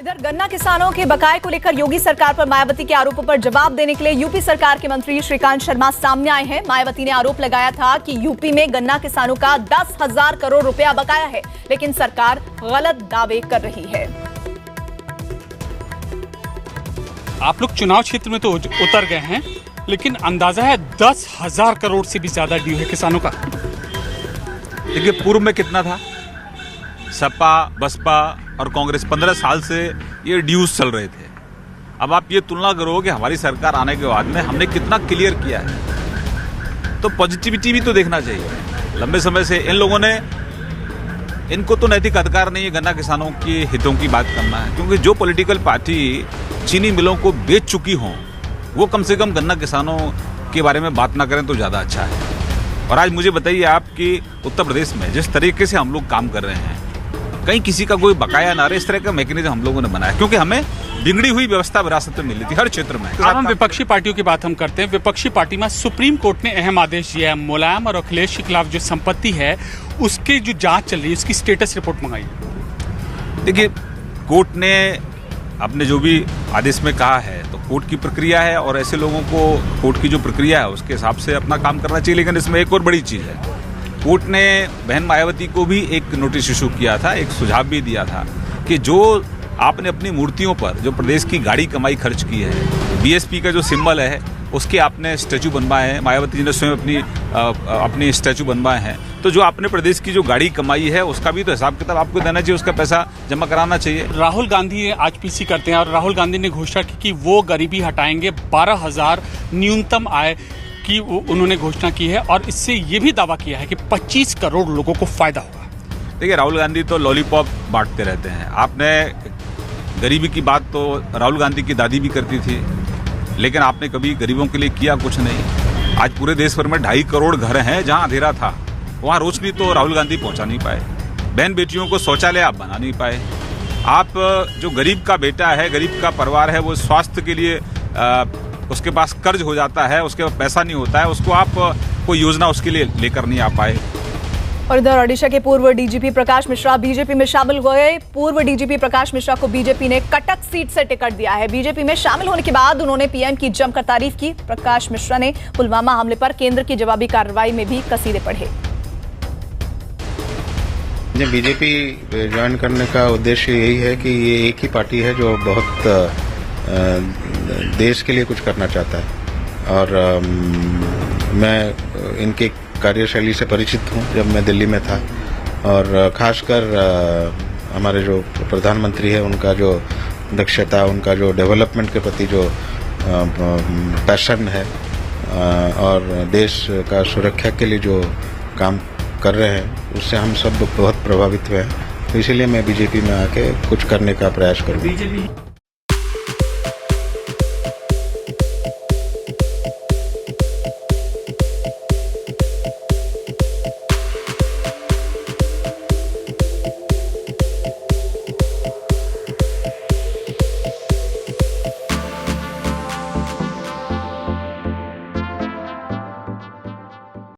इधर गन्ना किसानों के बकाये को लेकर योगी सरकार पर मायावती के आरोपों पर जवाब देने के लिए यूपी सरकार के मंत्री श्रीकांत शर्मा सामने आए हैं। मायावती ने आरोप लगाया था कि यूपी में गन्ना किसानों का 10,000 करोड़ रुपया बकाया है, लेकिन सरकार गलत दावे कर रही है। आप लोग चुनाव क्षेत्र में तो उतर गए हैं, लेकिन अंदाजा है 10,000 करोड़ से भी ज्यादा ड्यू है किसानों का। देखिए, पूर्व में कितना था? सपा, बसपा और कांग्रेस 15 साल से ये ड्यूज चल रहे थे। अब आप ये तुलना करो कि हमारी सरकार आने के बाद में हमने कितना क्लियर किया है, तो पॉजिटिविटी भी तो देखना चाहिए। लंबे समय से इन लोगों ने, इनको तो नैतिक अधिकार नहीं है गन्ना किसानों के हितों की बात करना है, क्योंकि जो पॉलिटिकल पार्टी चीनी मिलों को बेच चुकी हों वो कम से कम गन्ना किसानों के बारे में बात ना करें तो ज़्यादा अच्छा है। और आज मुझे बताइए आप कि उत्तर प्रदेश में जिस तरीके से हम लोग काम कर रहे हैं, कहीं किसी का कोई बकाया ना रहे, इस तरह का मैकेनिज्म हम लोगों ने बनाया, क्योंकि हमें बिगड़ी हुई व्यवस्था विरासत में मिली थी हर क्षेत्र में। अब हम विपक्षी पार्टियों की बात हम करते हैं। विपक्षी पार्टी में सुप्रीम कोर्ट ने अहम आदेश दिया है। मुलायम और अखिलेश के खिलाफ जो संपत्ति है उसकी जो जांच चल रही है, उसकी स्टेटस रिपोर्ट मंगाई। देखिए, कोर्ट ने अपने जो भी आदेश में कहा है तो कोर्ट की प्रक्रिया है, और ऐसे लोगों को कोर्ट की जो प्रक्रिया है उसके हिसाब से अपना काम करना चाहिए। लेकिन इसमें एक और बड़ी चीज़ है, कोर्ट ने बहन मायावती को भी एक नोटिस इशू किया था, एक सुझाव भी दिया था कि जो आपने अपनी मूर्तियों पर जो प्रदेश की गाड़ी कमाई खर्च की है, बीएसपी का जो सिंबल है उसके आपने स्टैचू बनवाए हैं, मायावती जी ने स्वयं अपनी स्टैचू बनवाए हैं, तो जो आपने प्रदेश की जो गाड़ी कमाई है उसका भी तो हिसाब किताब आपको देना चाहिए, उसका पैसा जमा कराना चाहिए। राहुल गांधी आज पीसी करते हैं और राहुल गांधी ने घोषणा की कि वो गरीबी हटाएंगे। 12,000 न्यूनतम आय की उन्होंने घोषणा की है, और इससे ये भी दावा किया है कि 25 करोड़ लोगों को फायदा होगा। देखिए, राहुल गांधी तो लॉलीपॉप बांटते रहते हैं। आपने गरीबी की बात तो राहुल गांधी की दादी भी करती थी, लेकिन आपने कभी गरीबों के लिए किया कुछ नहीं। आज पूरे देश भर में 2.5 करोड़ घर हैं जहां अंधेरा था, वहां रोशनी तो राहुल गांधी पहुंचा नहीं पाए। बहन बेटियों को शौचालय आप बना नहीं पाए। आप जो गरीब का बेटा है, गरीब का परिवार है, वो स्वास्थ्य के लिए उसके पास कर्ज हो जाता है, उसके पास पैसा नहीं होता है, उसको आप कोई योजना उसके लिए लेकर नहीं आ पाए। और इधर ओडिशा के पूर्व डीजीपी प्रकाश मिश्रा बीजेपी में शामिल हुए। पूर्व डीजीपी प्रकाश मिश्रा को बीजेपी ने कटक सीट से टिकट दिया है। बीजेपी में शामिल होने के बाद उन्होंने पीएम की जमकर तारीफ की। प्रकाश मिश्रा ने पुलवामा हमले पर केंद्र की जवाबी कार्रवाई में भी कसीदे पढ़े। बीजेपी ज्वाइन करने का उद्देश्य यही है कि ये एक ही पार्टी है जो बहुत देश के लिए कुछ करना चाहता है, और मैं इनके कार्यशैली से परिचित हूँ जब मैं दिल्ली में था, और खासकर हमारे जो प्रधानमंत्री है उनका जो दक्षता, उनका जो डेवलपमेंट के प्रति जो पैशन है, और देश का सुरक्षा के लिए जो काम कर रहे हैं, उससे हम सब बहुत प्रभावित हुए हैं। तो इसीलिए मैं बीजेपी में आके कुछ करने का प्रयास करूँगा।